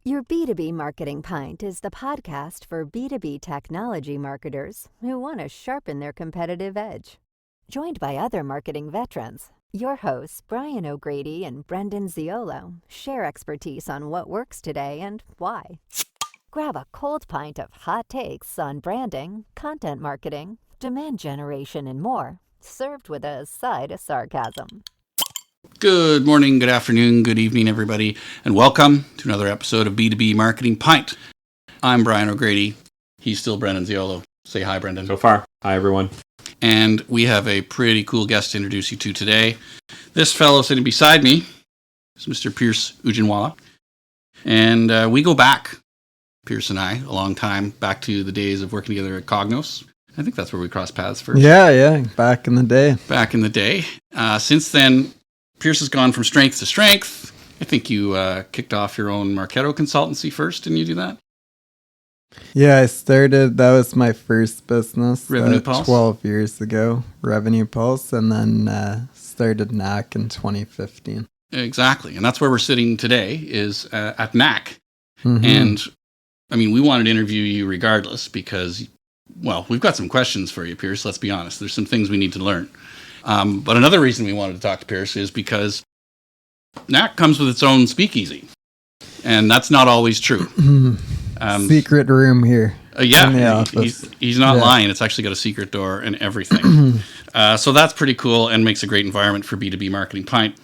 Your B2B Marketing Pint is the podcast for B2B technology marketers who want to sharpen their competitive edge. Joined by other marketing veterans, your hosts Brian O'Grady and Brendan Ziolo share expertise on what works today and why. Grab a cold pint of hot takes on branding, content marketing, demand generation, and more, served with a side of sarcasm. Good morning, good afternoon, good evening, everybody, and welcome to another episode of B2B Marketing Pint. I'm Brian O'Grady. He's still Brendan Ziolo. Say hi, Brendan. So far. Hi, everyone. And we have a pretty cool guest to introduce you to today. This fellow sitting beside me is Mr. Pierce Ujinwala. And we go back, Pierce and I, a long time, back to the days of working together at Cognos. I think that's where we crossed paths first. Yeah, back in the day. Back in the day. Since then, Pierce has gone from strength to strength. I think you kicked off your own Marketo consultancy first, didn't you do that? Yeah, that was my first business. Revenue Pulse? 12 years ago, Revenue Pulse, and then started Knak in 2015. Exactly, and that's where we're sitting today, is at Knak. Mm-hmm. And, I mean, we wanted to interview you regardless because, well, we've got some questions for you, Pierce, let's be honest. There's some things we need to learn. But another reason we wanted to talk to Pierce is because Knak comes with its own speakeasy, and that's not always true. Secret room here. Yeah, he's not lying. It's actually got a secret door and everything. So that's pretty cool and makes a great environment for B2B Marketing Pint.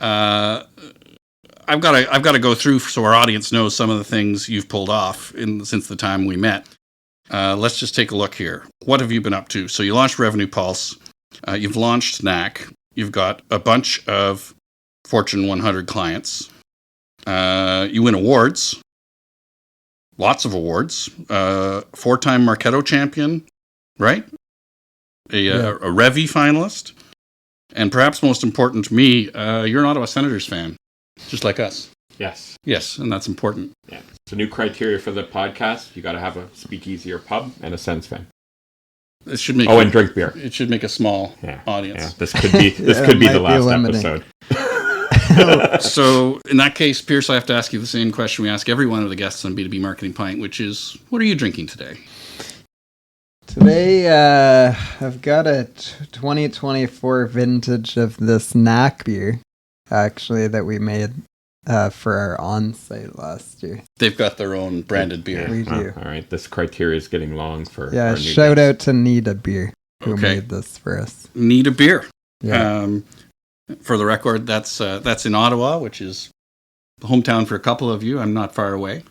I've got to go through so our audience knows some of the things you've pulled off since the time we met. Let's just take a look here. What have you been up to? So you launched Revenue Pulse. You've launched Knak. You've got a bunch of Fortune 100 clients. You win awards. Lots of awards. 4-time Marketo champion, right? A Revy finalist. And perhaps most important to me, you're an Ottawa Senators fan, just like us. Yes. Yes, and that's important. Yeah. So new criteria for the podcast, you got to have a speakeasy or pub and a Sens fan. This should make and drink beer. It should make a small audience. Yeah. This could be the last episode. So in that case, Pierce, I have to ask you the same question we ask every one of the guests on B2B Marketing Pint, which is, what are you drinking today? Today, I've got a 2024 vintage of this Knak beer, actually, that we made for our on-site last year. They've got their own branded beer. We do. All right, this criteria is getting long for our new shout guests. out to Nita Beer, who made this for us. Need a beer. Yeah. For the record, that's in Ottawa, which is the hometown for a couple of you. I'm not far away.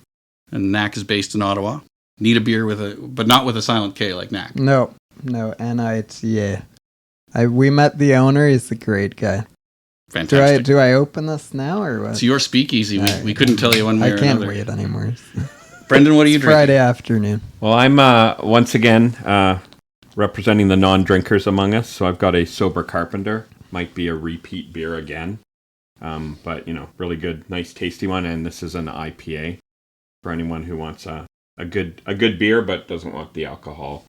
And Knak is based in Ottawa. Need a beer but not with a silent K like Knak. No, Nita. We met the owner. He's a great guy. Fantastic. Do I open this now or what? It's your speakeasy. We couldn't tell you one way or another. I can't wait anymore. Brendan, what are you drinking? Friday afternoon. Well, I'm once again representing the non-drinkers among us. So I've got a Sober Carpenter. Might be a repeat beer again. But, really good, nice, tasty one. And this is an IPA for anyone who wants a good beer but doesn't want the alcohol,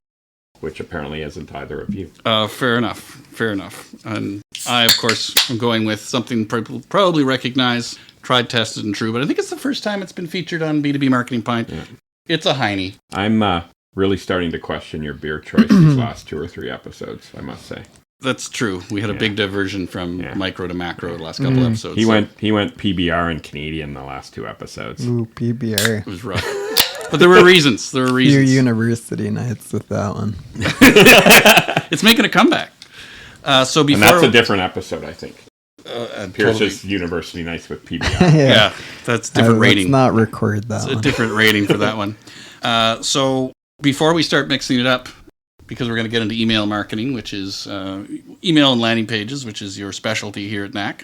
which apparently isn't either of you. Fair enough. And I, of course, am going with something probably recognized, tried, tested, and true, but I think it's the first time it's been featured on B2B Marketing Pint. Yeah. It's a Heine. I'm really starting to question your beer choice these last 2 or 3 episodes, I must say. That's true. We had a big diversion from micro to macro the last couple episodes. He went PBR and Canadian the last 2 episodes. Ooh, PBR. It was rough. But there were reasons. Your university nights with that one. It's making a comeback. And that's a different episode, I think. Pierce's university nights with PBR. Yeah, that's different rating. Let's not record that. It's a different rating for that one. So before we start mixing it up, because we're going to get into email marketing, which is email and landing pages, which is your specialty here at Knak,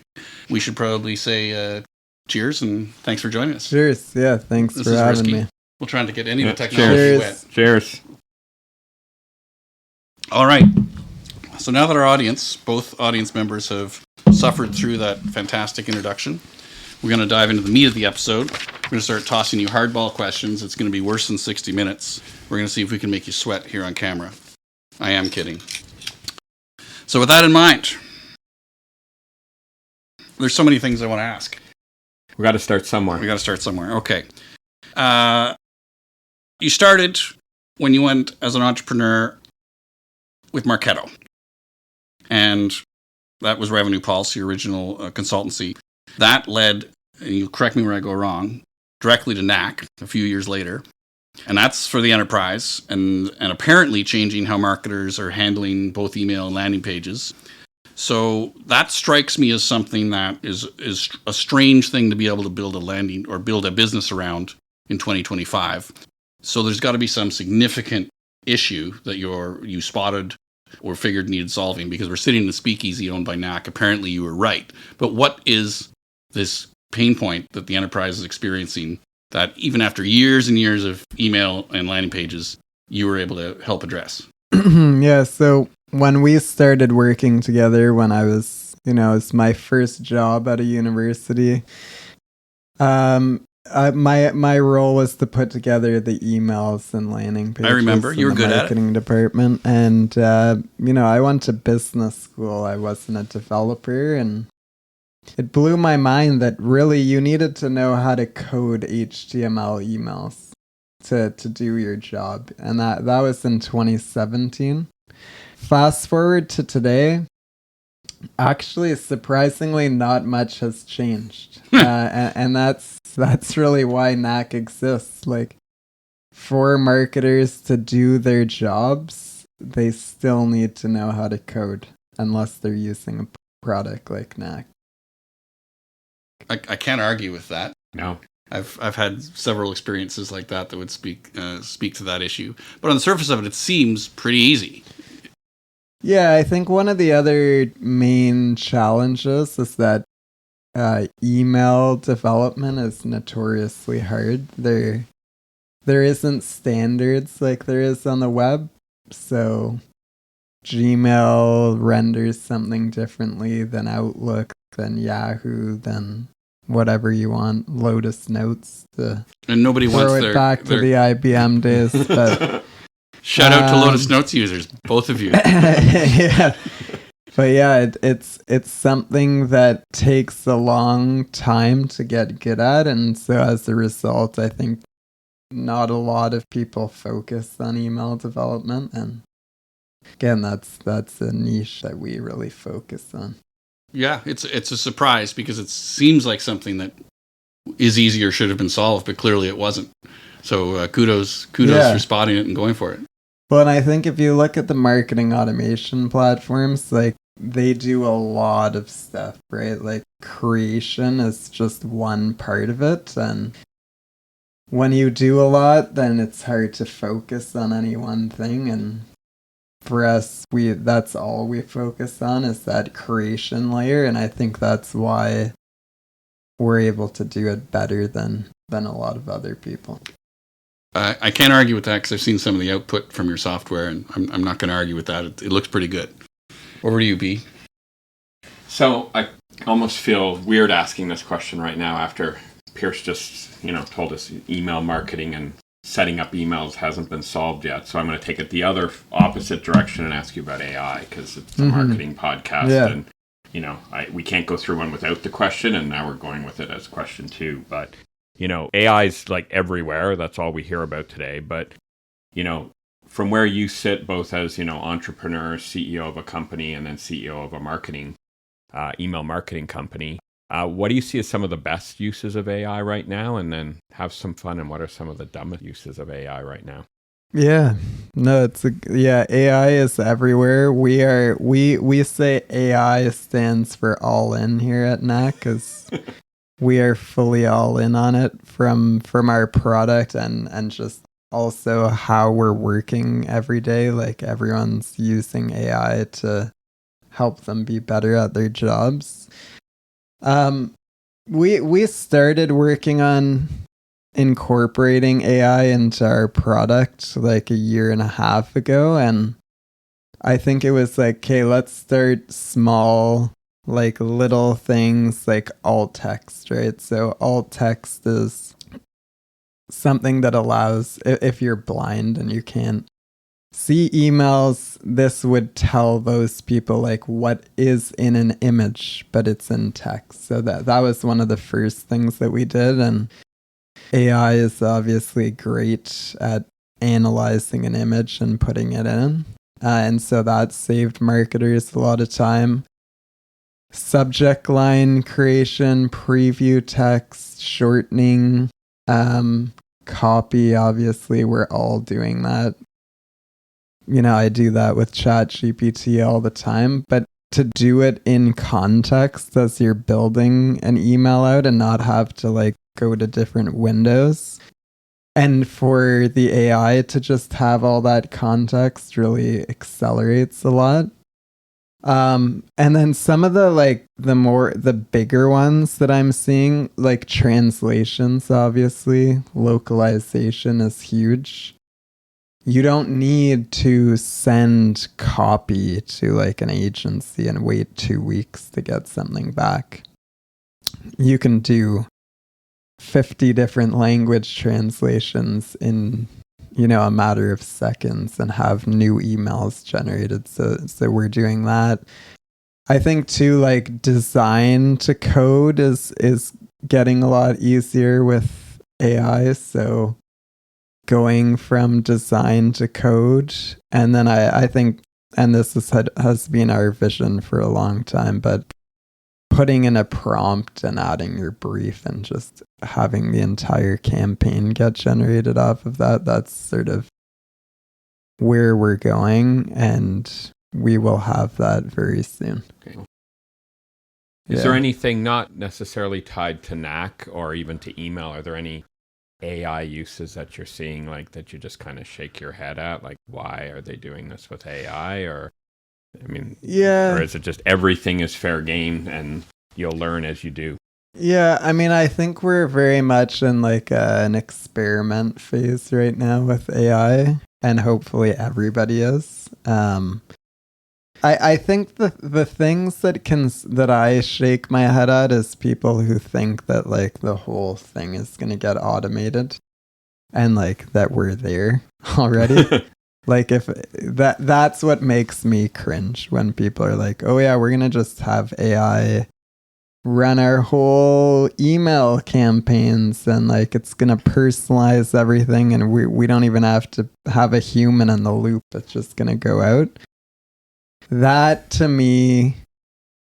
we should probably say cheers and thanks for joining us. Cheers. Yeah, thanks for having me. We'll try to get any of the technology wet. Cheers. All right. So now that our both audience members have suffered through that fantastic introduction, we're going to dive into the meat of the episode. We're going to start tossing you hardball questions. It's going to be worse than 60 minutes. We're going to see if we can make you sweat here on camera. I am kidding. So with that in mind, there's so many things I want to ask. We got to start somewhere. Okay. You started when you went as an entrepreneur with Marketo. And that was Revenue Pulse, your original consultancy. That led, and you correct me where I go wrong, directly to Knak a few years later. And that's for the enterprise and apparently changing how marketers are handling both email and landing pages. So that strikes me as something that is a strange thing to be able to build a landing or build a business around in 2025. So there's got to be some significant issue that you spotted or figured needed solving, because we're sitting in a speakeasy owned by Knak. Apparently you were right. But what is this pain point that the enterprise is experiencing that even after years and years of email and landing pages, you were able to help address? Yeah, so when we started working together, when I was, it was my first job at a university, my role was to put together the emails and landing pages. I remember. You were good at it. Marketing department. And, I went to business school. I wasn't a developer, and it blew my mind that really you needed to know how to code HTML emails to do your job. And that was in 2017. Fast forward to today, actually, surprisingly, not much has changed. And that's really why Knak exists. Like, for marketers to do their jobs, they still need to know how to code, unless they're using a product like Knak. I can't argue with that. No. I've had several experiences like that would speak to that issue. But on the surface of it, it seems pretty easy. Yeah, I think one of the other main challenges is that email development is notoriously hard. There isn't standards like there is on the web, so Gmail renders something differently than Outlook, than Yahoo, than whatever you want, Lotus Notes. And nobody wants it back to the IBM days, but shout out to Lotus Notes users, both of you. Yeah. But yeah, it's something that takes a long time to get good at, and so as a result, I think not a lot of people focus on email development, and again, that's a niche that we really focus on. Yeah, it's a surprise because it seems like something that is easy or should have been solved, but clearly it wasn't. So kudos for spotting it and going for it. Well, and I think if you look at the marketing automation platforms, like, they do a lot of stuff, right? Like, creation is just one part of it, and when you do a lot, then it's hard to focus on any one thing, and for us, that's all we focus on is that creation layer, and I think that's why we're able to do it better than a lot of other people. I can't argue with that because I've seen some of the output from your software, and I'm not going to argue with that. It looks pretty good. Over to you, B. So I almost feel weird asking this question right now after Pierce just, told us email marketing and setting up emails hasn't been solved yet. So I'm going to take it the other opposite direction and ask you about AI, because it's a marketing podcast. Yeah. And, we can't go through one without the question, and now we're going with it as question 2. But, AI is like everywhere. That's all we hear about today. But, from where you sit, both as, entrepreneur, CEO of a company, and then CEO of a marketing, email marketing company, what do you see as some of the best uses of AI right now? And then have some fun. And what are some of the dumbest uses of AI right now? Yeah, no, AI is everywhere. We say AI stands for all in here at Knak, because we are fully all in on it from our product and just also how we're working every day. Like, everyone's using AI to help them be better at their jobs. We started working on incorporating AI into our product like a year and a half ago, and I think it was like, okay, let's start small, like little things like alt text, right? So alt text is something that allows, if you're blind and you can't see emails, this would tell those people like what is in an image, but it's in text. So that was one of the first things that we did, and AI is obviously great at analyzing an image and putting it in. And so that saved marketers a lot of time. Subject line creation, preview text, shortening, copy, obviously, we're all doing that. I do that with ChatGPT all the time, but to do it in context as you're building an email out and not have to go to different windows, and for the AI to just have all that context really accelerates a lot. And then some of the bigger ones that I'm seeing, like translations, obviously, localization is huge. You don't need to send copy to an agency and wait 2 weeks to get something back. You can do 50 different language translations in a matter of seconds and have new emails generated. So we're doing that. I think too, design to code is getting a lot easier with AI. So going from design to code, and then I think, and this has been our vision for a long time, but putting in a prompt and adding your brief and just having the entire campaign get generated off of that's sort of where we're going, and we will have that very soon. Okay. Is there anything not necessarily tied to Knak or even to email? Are there any AI uses that you're seeing that you just kind of shake your head at? Why are they doing this with AI? Or or is it just everything is fair game and you'll learn as you do? Yeah, I think we're very much in an experiment phase right now with AI, and hopefully everybody is. I think the things that I shake my head at is people who think that the whole thing is going to get automated, and that we're there already. If that's what makes me cringe, when people are like, oh yeah, we're going to just have AI run our whole email campaigns, and it's going to personalize everything, and we don't even have to have a human in the loop. It's just going to go out. That, to me,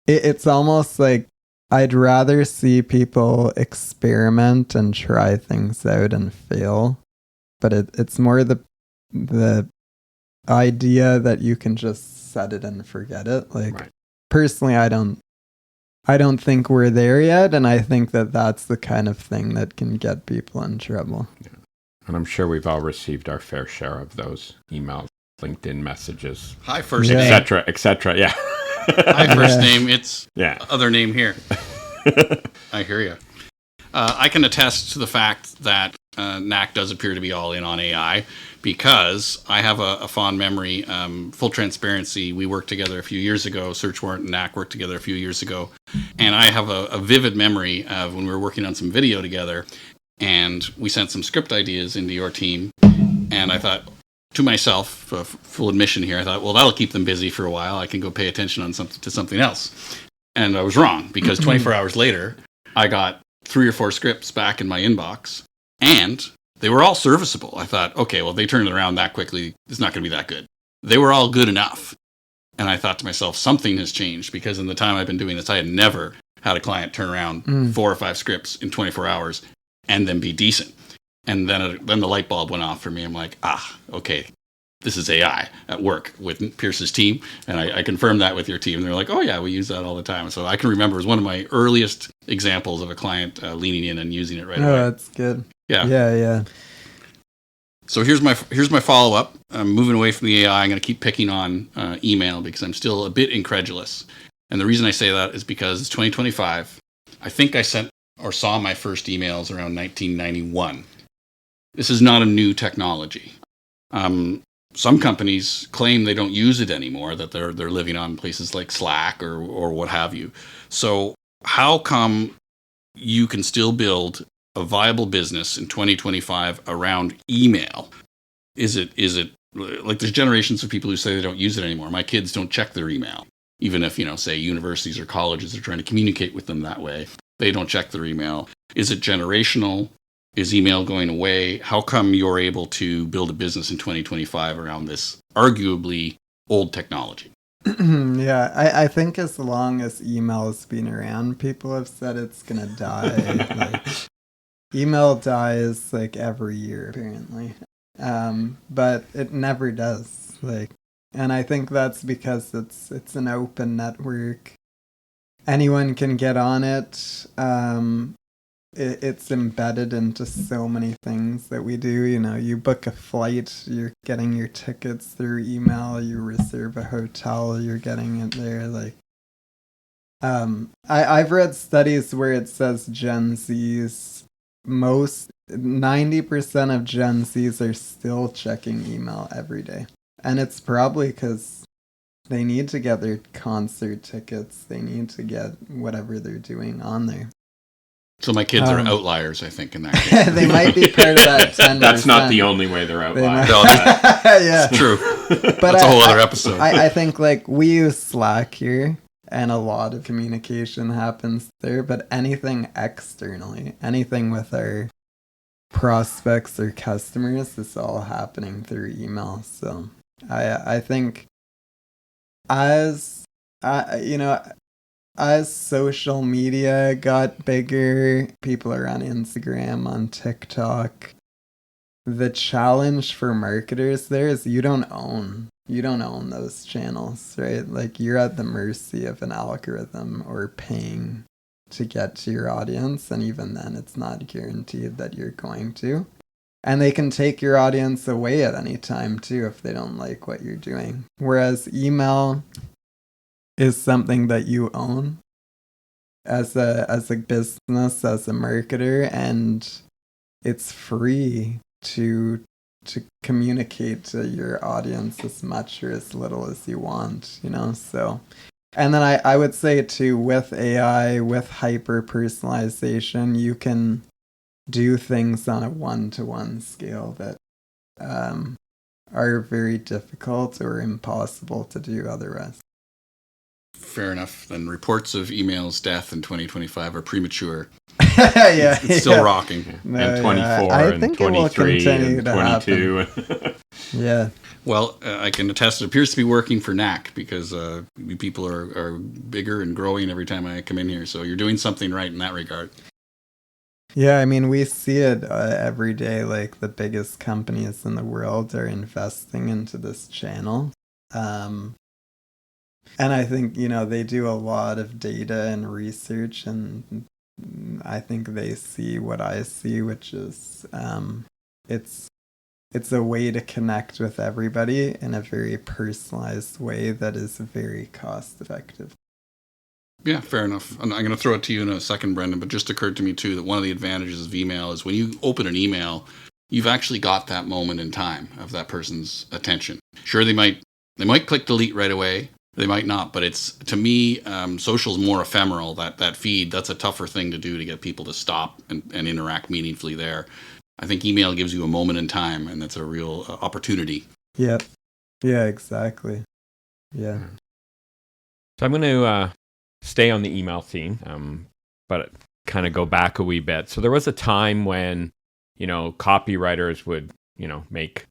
it's almost I'd rather see people experiment and try things out and fail. But it's more the idea that you can just set it and forget it. Right. Personally, I don't think we're there yet, and I think that that's the kind of thing that can get people in trouble. Yeah. And I'm sure we've all received our fair share of those emails, LinkedIn messages, hi first name, etc. Yeah. Hi first name. It's other name here. I hear you. I can attest to the fact that Knak does appear to be all in on AI, because I have a fond memory. Full transparency, we worked together a few years ago. Search Warrant and Knak worked together a few years ago, and I have a vivid memory of when we were working on some video together, and we sent some script ideas into your team, and I thought to myself, full admission here, I thought, well, that'll keep them busy for a while. I can go pay attention to something else. And I was wrong, because 24 hours later, I got 3 or 4 scripts back in my inbox, and they were all serviceable. I thought, okay, well, they turned it around that quickly. It's not going to be that good. They were all good enough. And I thought to myself, something has changed, because in the time I've been doing this, I had never had a client turn around 4 or 5 scripts in 24 hours and then be decent. And then the light bulb went off for me. I'm like, okay, this is AI at work with Pierce's team. And I confirmed that with your team. And they're like, oh yeah, we use that all the time. So I can remember it was one of my earliest examples of a client leaning in and using it right away. Oh, that's good. Yeah. Yeah. So here's my follow-up. I'm moving away from the AI. I'm going to keep picking on email, because I'm still a bit incredulous. And the reason I say that is because it's 2025. I think I sent or saw my first emails around 1991. This is not a new technology. Some companies claim they don't use it anymore, that they're living on places like Slack or what have you. So how come you can still build a viable business in 2025 around email? Is it there's generations of people who say they don't use it anymore. My kids don't check their email, even if, say universities or colleges are trying to communicate with them that way. They don't check their email. Is it generational? Is email going away? How come you're able to build a business in 2025 around this arguably old technology? Yeah, I think as long as email has been around, people have said it's gonna die. Like, email dies like every year apparently, but it never does. Like, and I think that's because it's an open network. Anyone can get on it. It's embedded into so many things that we do. You know, you book a flight, you're getting your tickets through email. You reserve a hotel, you're getting it there. Like, I've read studies where it says Gen Z's 90% of Gen Z's are still checking email every day, and it's probably because they need to get their concert tickets. They need to get whatever they're doing on there. So my kids are outliers, I think, in that case. They might be part of that 10%. That's not the only way they're outliers. Yeah. It's true. But that's a whole other episode. I think, like, we use Slack here, and a lot of communication happens there, but anything externally, anything with our prospects or customers, is all happening through email. So I think as social media got bigger, people are on Instagram, on TikTok. The challenge for marketers there is you don't own those channels, right? Like, you're at the mercy of an algorithm or paying to get to your audience, and even then it's not guaranteed that you're going to. And they can take your audience away at any time too if they don't like what you're doing. Whereas email is something that you own as a business, as a marketer, and it's free to communicate to your audience as much or as little as you want, you know. So, and then I would say too, with AI, with hyper personalization, you can do things on a 1-to-1 scale that are very difficult or impossible to do otherwise. Fair enough. Then reports of emails death in 2025 are premature. Yeah, it's still rocking. No, and 24 I and think 23 and 22. Yeah. Well, I can attest it appears to be working for Knak because people are bigger and growing every time I come in here. So you're doing something right in that regard. Yeah, I mean, we see it every day. Like, the biggest companies in the world are investing into this channel. And I think, you know, they do a lot of data and research, and I think they see what I see, which is it's a way to connect with everybody in a very personalized way that is very cost effective. Yeah, fair enough. And I'm going to throw it to you in a second, Brendan, but just occurred to me too that one of the advantages of email is when you open an email, you've actually got that moment in time of that person's attention. Sure, they might click delete right away. They might not, but it's, to me, social's more ephemeral. That feed, that's a tougher thing to do to get people to stop and interact meaningfully there. I think email gives you a moment in time, and that's a real opportunity. Yeah. Yeah, exactly. Yeah. So I'm going to stay on the email theme, but kind of go back a wee bit. So there was a time when, you know, copywriters would, you know, make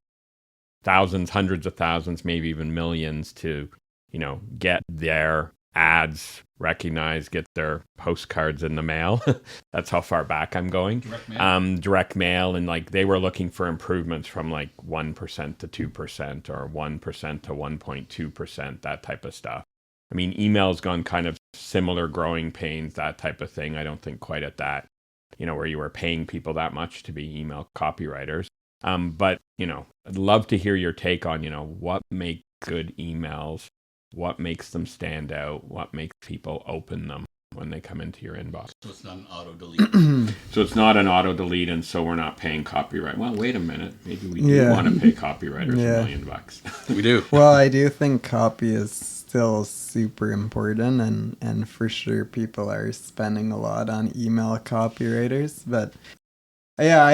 thousands, hundreds of thousands, maybe even millions to, you know, get their ads recognized, get their postcards in the mail. That's how far back I'm going. Direct mail. And like, they were looking for improvements from like 1% to 2% or 1% to 1.2%, that type of stuff. I mean, email's gone kind of similar growing pains, that type of thing. I don't think quite at that, you know, where you were paying people that much to be email copywriters. But, you know, I'd love to hear your take on, you know, what makes good emails, what makes them stand out, what makes people open them when they come into your inbox. So it's not an auto-delete. So it's not an auto-delete, and so we're not paying copyright. Well, wait a minute. Maybe we do want to pay copywriters $1 million. We do. Well, I do think copy is still super important, and for sure people are spending a lot on email copywriters. But yeah,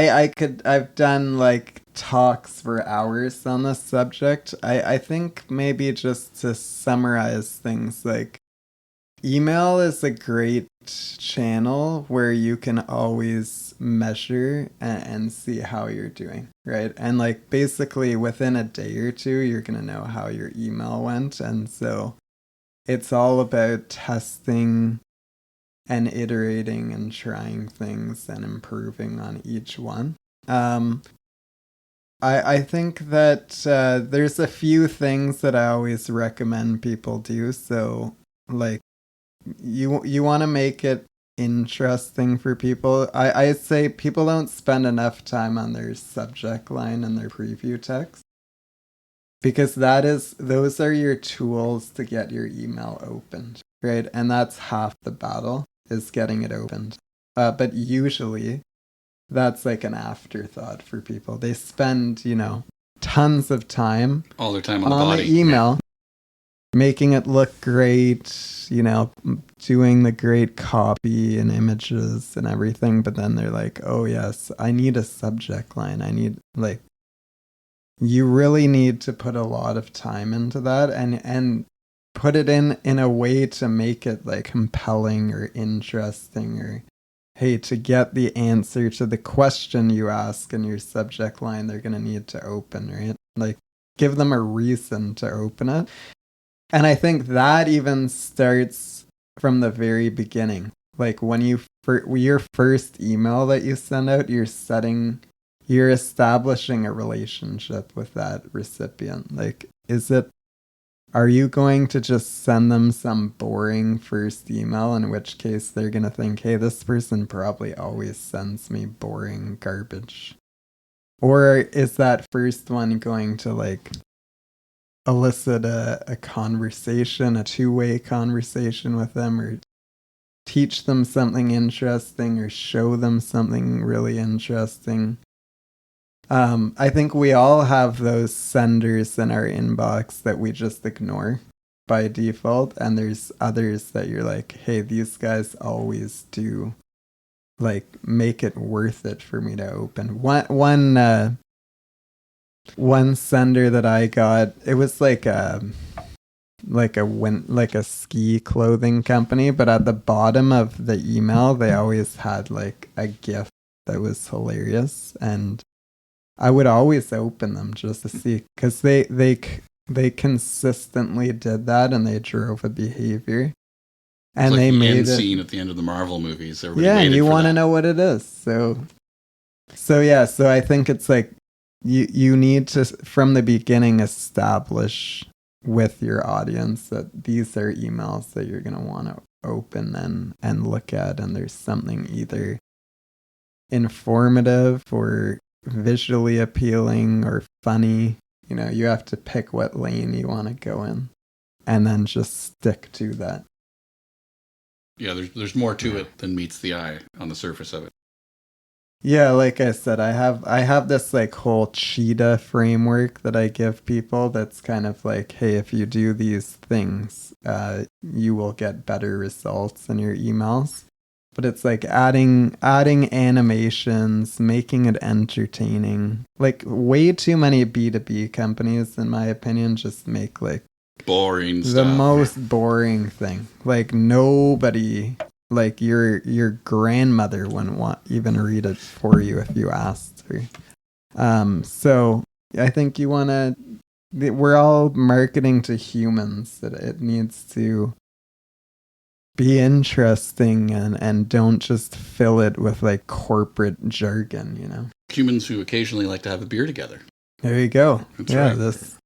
I've done like talks for hours on this subject. I think maybe just to summarize things, like, email is a great channel where you can always measure and see how you're doing, right? And like basically within a day or two, you're going to know how your email went. And so it's all about testing and iterating and trying things and improving on each one. I think that there's a few things that I always recommend people do. So like you want to make it interesting for people. I say people don't spend enough time on their subject line and their preview text, because those are your tools to get your email opened, right? And that's half the battle, is getting it opened. But usually that's like an afterthought for people. They spend, tons of time, all their time on the body, the email, making it look great, doing the great copy and images and everything. But then they're like, oh yes, I need a subject line. You really need to put a lot of time into that and put it in a way to make it like compelling or interesting, or hey, to get the answer to the question you ask in your subject line, they're going to need to open, right? Like give them a reason to open it. And I think that even starts from the very beginning. Like when your first email that you send out, you're establishing a relationship with that recipient. Like, are you going to just send them some boring first email, in which case they're going to think, hey, this person probably always sends me boring garbage? Or is that first one going to like elicit a conversation, a two-way conversation with them, or teach them something interesting, or show them something really interesting? I think we all have those senders in our inbox that we just ignore by default, and there's others that you're like, hey, these guys always do like make it worth it for me to open. One sender that I got, it was like a ski clothing company, but at the bottom of the email they always had like a GIF that was hilarious, and I would always open them just to see, because they consistently did that, and they drove a behavior, and like they the made end it scene at the end of the Marvel movies. Everybody yeah, and you want to know what it is. So I think it's like you need to from the beginning establish with your audience that these are emails that you're gonna want to open and look at, and there's something either informative or visually appealing or funny. You have to pick what lane you want to go in and then just stick to that. Yeah, there's more to it than meets the eye on the surface of it. Yeah, like I said, I have this like whole cheetah framework that I give people that's kind of like, hey, if you do these things, you will get better results in your emails. But it's like adding animations, making it entertaining. Like way too many B2B companies, in my opinion, just make like boring stuff. The most boring thing. Like nobody, like your grandmother wouldn't even read it for you if you asked her. So I think you want to. We're all marketing to humans. That it needs to be interesting and don't just fill it with like corporate jargon, Humans who occasionally like to have a beer together. There you go. That's right.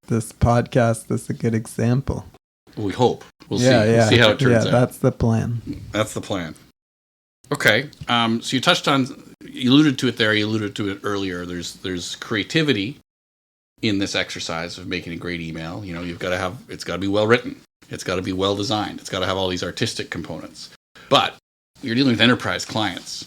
This podcast is a good example. We hope. We'll see. We'll see how it turns out. That's the plan. That's the plan. Okay. So you alluded to it there. You alluded to it earlier. There's creativity in this exercise of making a great email. It's got to be well written. It's got to be well designed. It's got to have all these artistic components. But you're dealing with enterprise clients.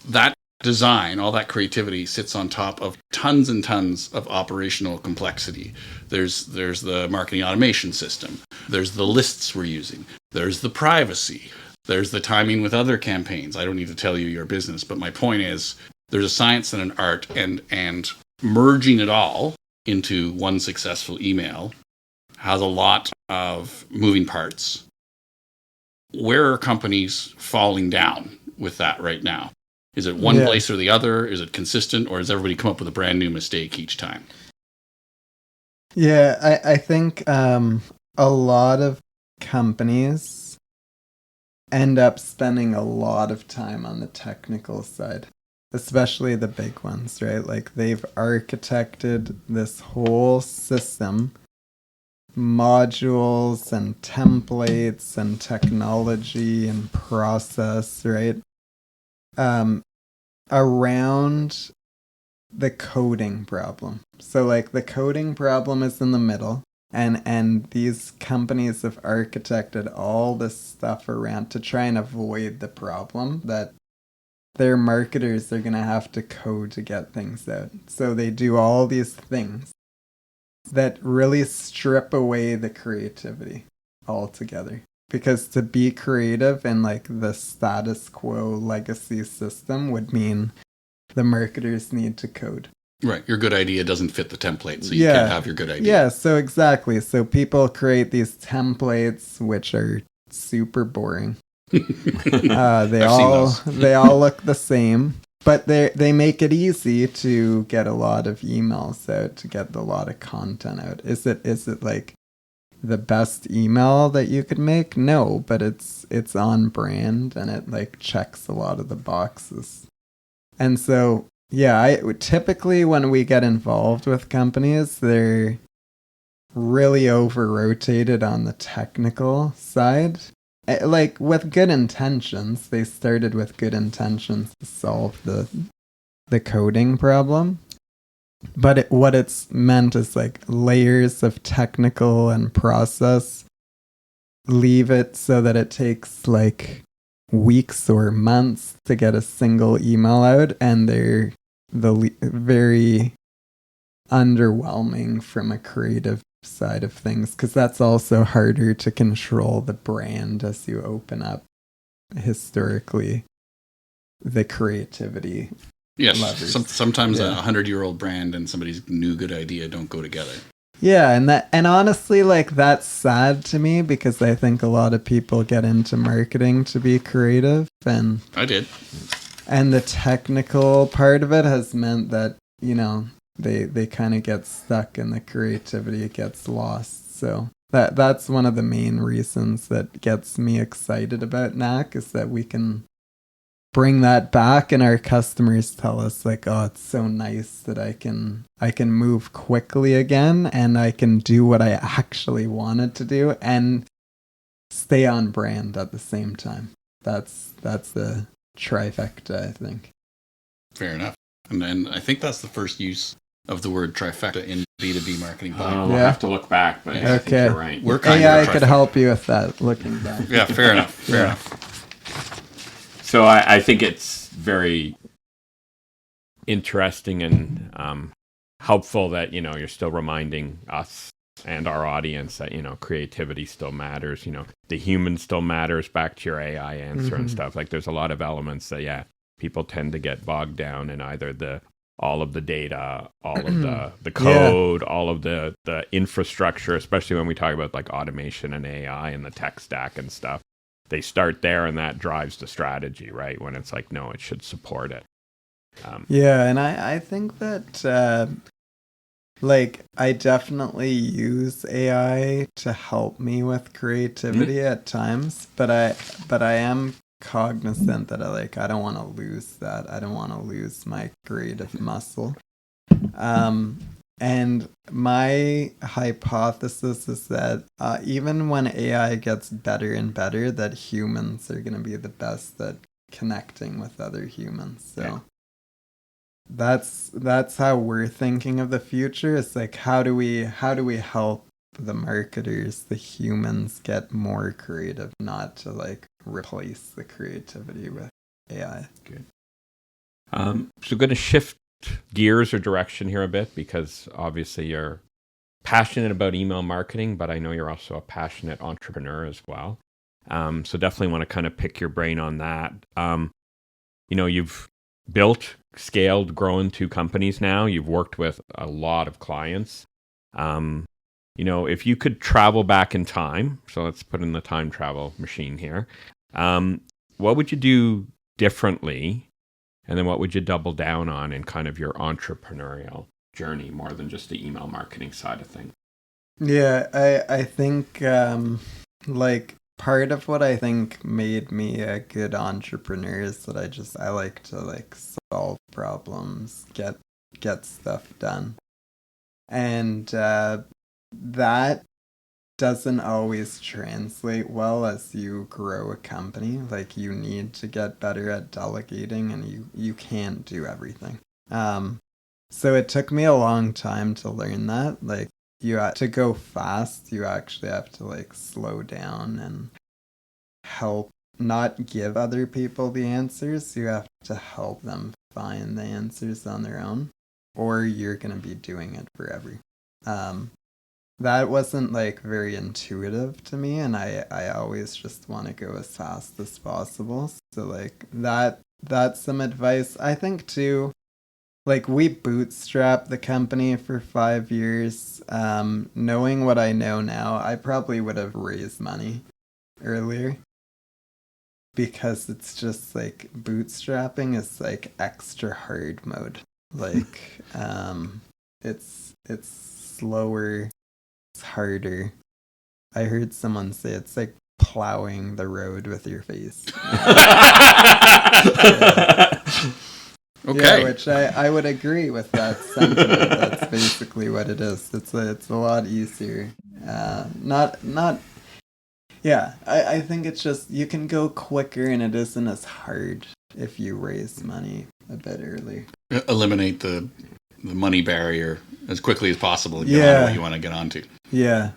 That design, all that creativity sits on top of tons and tons of operational complexity. There's the marketing automation system. There's the lists we're using. There's the privacy. There's the timing with other campaigns. I don't need to tell you your business, but my point is there's a science and an art, and merging it all into one successful email has a lot of moving parts where are companies falling down with that right now? Is it one place or the other? Is it consistent, or has everybody come up with a brand new mistake each time? Yeah, I think a lot of companies end up spending a lot of time on the technical side, especially the big ones, right? Like they've architected this whole system, modules and templates and technology and process, right? Around the coding problem. So like the coding problem is in the middle, and these companies have architected all this stuff around to try and avoid the problem that their marketers are going to have to code to get things out. So they do all these things that really strip away the creativity altogether. Because to be creative in like the status quo legacy system would mean the marketers need to code. Right. Your good idea doesn't fit the template, so you can't have your good idea. Yeah, so exactly. So people create these templates which are super boring. They all look the same, but they make it easy to get a lot of emails out, to get a lot of content out. Is it like the best email that you could make? No, but it's on brand and it like checks a lot of the boxes. And so, yeah, typically when we get involved with companies, they're really over-rotated on the technical side. Like, with good intentions. They started with good intentions to solve the coding problem. But what it's meant is, like, layers of technical and process. Leave it so that it takes, like, weeks or months to get a single email out, and they're very underwhelming from a creative side of things, because that's also harder to control the brand as you open up historically the creativity. Yes, sometimes a 100-year-old brand and somebody's new good idea don't go together. Yeah, and honestly, like, that's sad to me, because I think a lot of people get into marketing to be creative, and I did. And the technical part of it has meant that, you know, they kind of get stuck and the creativity gets lost. So that's one of the main reasons that gets me excited about Knak, is that we can bring that back, and our customers tell us, like, oh, it's so nice that I can move quickly again, and I can do what I actually wanted to do and stay on brand at the same time. That's the trifecta, I think. Fair enough. And then I think that's the first use of the word trifecta in B2B marketing. We'll have to look back, but I think you're right. We're kind AI of could help you with that, looking back. Yeah, fair enough. Fair enough. So I think it's very interesting and helpful that, you know, you're still reminding us and our audience that, you know, creativity still matters. You know, the human still matters, back to your AI answer and stuff. Like, there's a lot of elements that, yeah, people tend to get bogged down in either all of the data, all of the code, all of the infrastructure, especially when we talk about like automation and AI and the tech stack and stuff. They start there, and that drives the strategy, right? When it's like, no, it should support it. Yeah, and I think that, like, I definitely use AI to help me with creativity at times, but I am cognizant that I don't want to lose that. I don't want to lose my creative muscle. And my hypothesis is that even when AI gets better and better, that humans are going to be the best at connecting with other humans. So that's how we're thinking of the future. It's like, how do we help the marketers, the humans, get more creative, not to like replace the creativity with AI. Good. So going to shift gears or direction here a bit, because obviously you're passionate about email marketing, but I know you're also a passionate entrepreneur as well. So definitely want to kind of pick your brain on that. You know, you've built, scaled, grown 2 companies now. You've worked with a lot of clients. if you could travel back in time, so let's put in the time travel machine here, what would you do differently? And then what would you double down on in kind of your entrepreneurial journey more than just the email marketing side of things? Yeah, I think like part of what I think made me a good entrepreneur is that I like to like solve problems, get stuff done. And that doesn't always translate well as you grow a company. Like you need to get better at delegating, and you can't do everything. So it took me a long time to learn that. Like to go fast, you actually have to like slow down and help, not give other people the answers. You have to help them find the answers on their own, or you're going to be doing it forever. That wasn't like very intuitive to me, and I always just want to go as fast as possible. So like that's some advice. I think too, like we bootstrapped the company for 5 years. Knowing what I know now, I probably would have raised money earlier, because it's just like bootstrapping is like extra hard mode. Like it's slower, it's harder. I heard someone say it's like plowing the road with your face. Okay. Yeah, which I would agree with that sentiment. That's basically what it is. It's a lot easier. Yeah, I think it's just you can go quicker, and it isn't as hard if you raise money a bit early. Eliminate the money barrier as quickly as possible and get on to what you want to get onto. Yeah.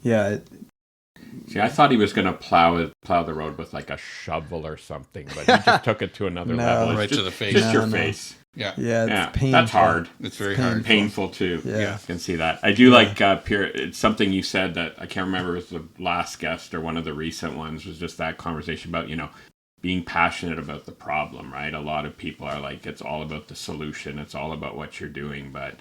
See, I thought he was going to plow the road with like a shovel or something, but he just took it to another level. Right to the face. Just your face. Yeah. Yeah, it's painful. That's hard. It's very hard. Painful too. Yeah. I can see that. I do like Pierre. It's something you said that I can't remember if it was the last guest or one of the recent ones, was just that conversation about, being passionate about the problem, right? A lot of people are like, it's all about the solution. It's all about what you're doing. But,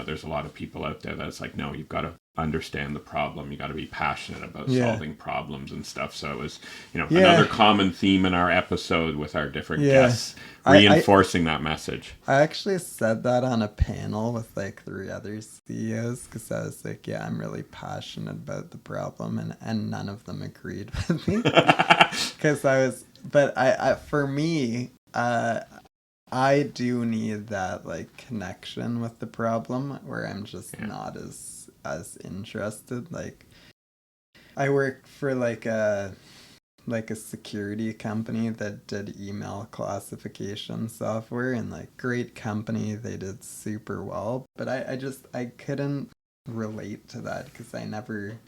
there's a lot of people out there that's like, no, you've got to understand the problem. You got to be passionate about solving problems and stuff. So it was, another common theme in our episode with our different guests, reinforcing that message. I actually said that on a panel with like 3 other CEOs, because I was like, yeah, I'm really passionate about the problem, and none of them agreed with me. Because for me, I do need that like connection with the problem where I'm just not as interested. Like I work for like a security company that did email classification software, and like great company, they did super well, but I couldn't relate to that because I never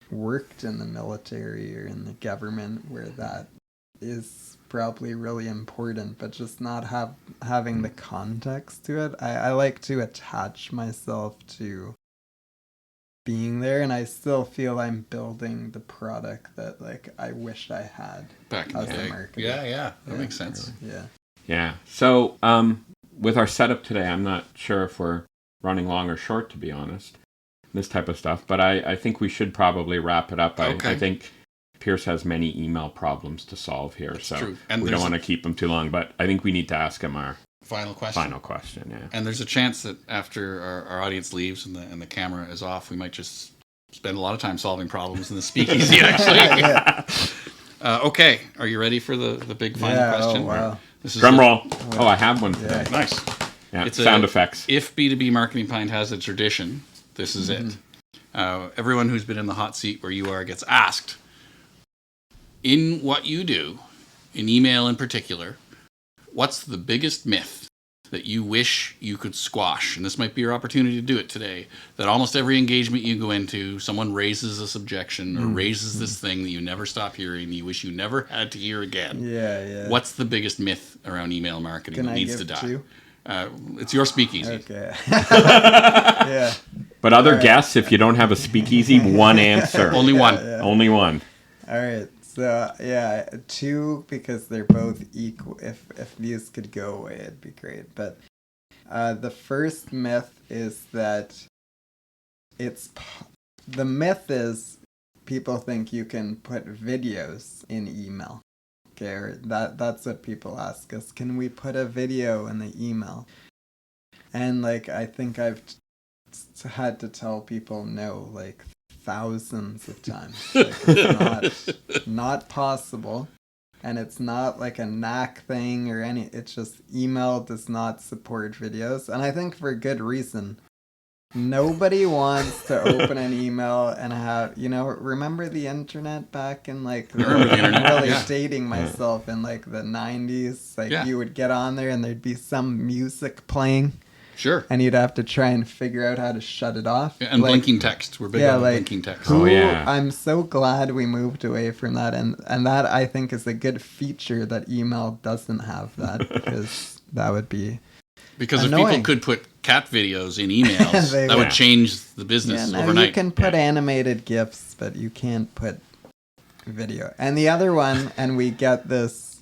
worked in the military or in the government where that is probably really important, but just not having the context to it. I like to attach myself to being there, and I still feel I'm building the product that like I wish I had back in as the day. a marketer. Yeah, that makes sense. Yeah. So with our setup today, I'm not sure if we're running long or short, to be honest, this type of stuff, but I think we should probably wrap it up. Okay. I think Pierce has many email problems to solve here, That's so true. And we don't want to keep him too long, but I think we need to ask him our final question. Yeah. And there's a chance that after our audience leaves and the camera is off, we might just spend a lot of time solving problems in the speakeasy, actually. Okay, are you ready for the big final question? Oh, wow. This is Drum roll. Oh, I have one today. Nice. Yeah, It's sound effects. If B2B Marketing Pint has a tradition, this is it. Everyone who's been in the hot seat where you are gets asked, in what you do, in email in particular, what's the biggest myth that you wish you could squash? And this might be your opportunity to do it today. That almost every engagement you go into, someone raises this objection or raises this thing that you never stop hearing, you wish you never had to hear again. Yeah. What's the biggest myth around email marketing that needs to die? 2? It's your speakeasy. Okay. Yeah. But other guests, if you don't have a speakeasy, one answer. Only one. Only one. All right. So, 2, because they're both equal. If these could go away, it'd be great. But the first myth is that the myth is people think you can put videos in email. Okay, or that's what people ask us. Can we put a video in the email? And like, I think I've had to tell people no, like thousands of times. Like, it's not possible. And it's not like a Knak thing or any, it's just email does not support videos. And I think for good reason. Nobody wants to open an email and have, remember the internet back in like, remember the internet, I'm really yeah. dating myself in like the 90s. Like Yeah. you would get on there and there'd be some music playing. Sure. And you'd have to try and figure out how to shut it off. Yeah, and like, blinking text. We're big on blinking text. Oh, yeah. I'm so glad we moved away from that. And that, I think, is a good feature that email doesn't have that. Because that would be Because annoying. if people could put cat videos in emails, They that would. would change the business now overnight. you can put animated GIFs, but you can't put video. And the other one, and we get this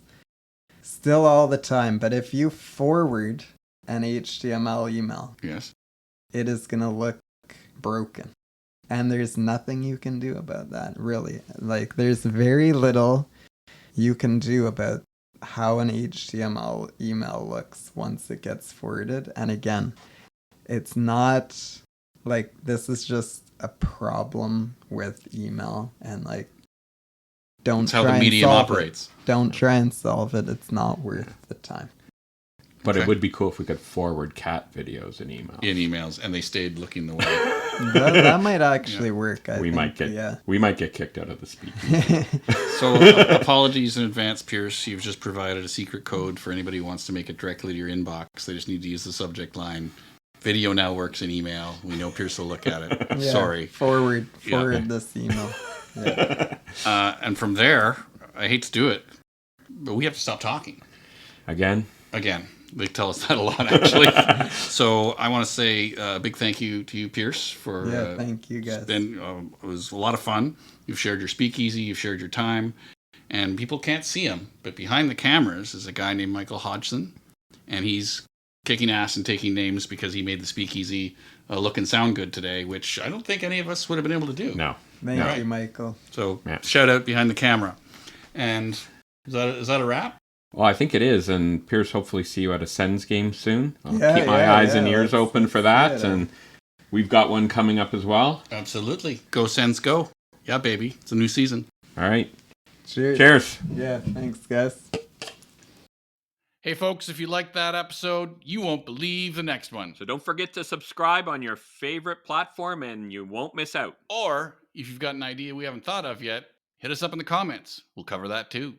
still all the time, but if you forward an HTML email, Yes. it is going to look broken. And there's nothing you can do about that, really. Like, there's very little you can do about how an HTML email looks once it gets forwarded. And again, it's not like this is just a problem with email, and like don't That's how try the and medium solve operates. it. Don't try and solve it. It's not worth the time. But Okay. it would be cool if we could forward cat videos in email. In emails, and they stayed looking the way. That might actually work. I we think, might get yeah. we might get kicked out of the speakeasy. So apologies in advance, Pierce. You've just provided a secret code for anybody who wants to make it directly to your inbox. They just need to use the subject line. Video now works in email. We know Pierce will look at it. Yeah, Sorry. Forward Yeah. this email. Yeah. And from there, I hate to do it, but we have to stop talking. Again, They tell us that a lot, actually. So I want to say a big thank you to you, Pierce, for Thank you guys. it was a lot of fun. You've shared your speakeasy, you've shared your time, and people can't see him, but behind the cameras is a guy named Michael Hodgson, and he's kicking ass and taking names because he made the speakeasy look and sound good today, which I don't think any of us would have been able to do. no. Thank you, Michael. So Yeah. shout out behind the camera. And is that a wrap? Well, I think it is, and Pierce, hopefully see you at a Sens game soon. I'll Yeah, keep my yeah, eyes and yeah, ears open for that, and we've got one coming up as well. Absolutely. Go Sens, go. Yeah, baby. It's a new season. All right. Cheers. Cheers. Yeah, thanks, guys. Hey, folks, if you liked that episode, you won't believe the next one. So don't forget to subscribe on your favorite platform and you won't miss out. Or if you've got an idea we haven't thought of yet, hit us up in the comments. We'll cover that too.